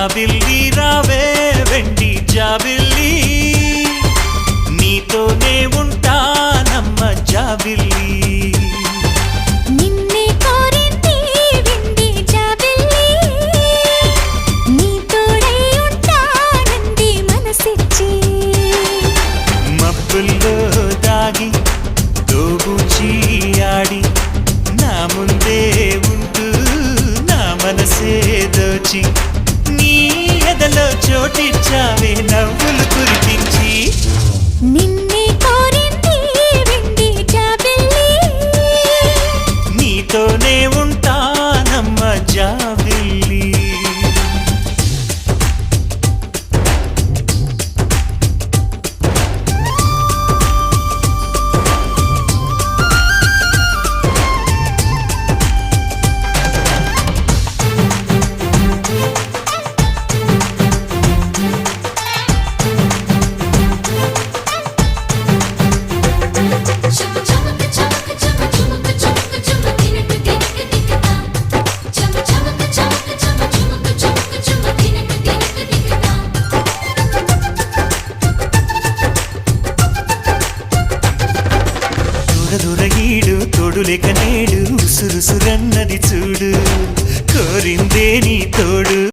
జాబిల్లి రావే వెండి జాబిల్లి నీతోనే ఉంటానమ్మ జాబిల్లి నిన్నే కోరింది వెండి జాబిల్లి నీ తోడై ఉంటానంది మనసిచ్చి మబ్బుల్లో దాగి దోబూచి ఆడి నా ముందే ఉంటూ నా మనసే దోచి నీ ఎదలో చోటిచ్చావే నవ్వులు కురిపించి నిన్నే కోరింది వెండి జాబిల్లి నీతోనే ఉంటానమ్మ జాబిల్లి దూరదూరగీడు తోడులేక నేడు ఉసురుసురన్నది చూడు కోరిందే నీ తోడు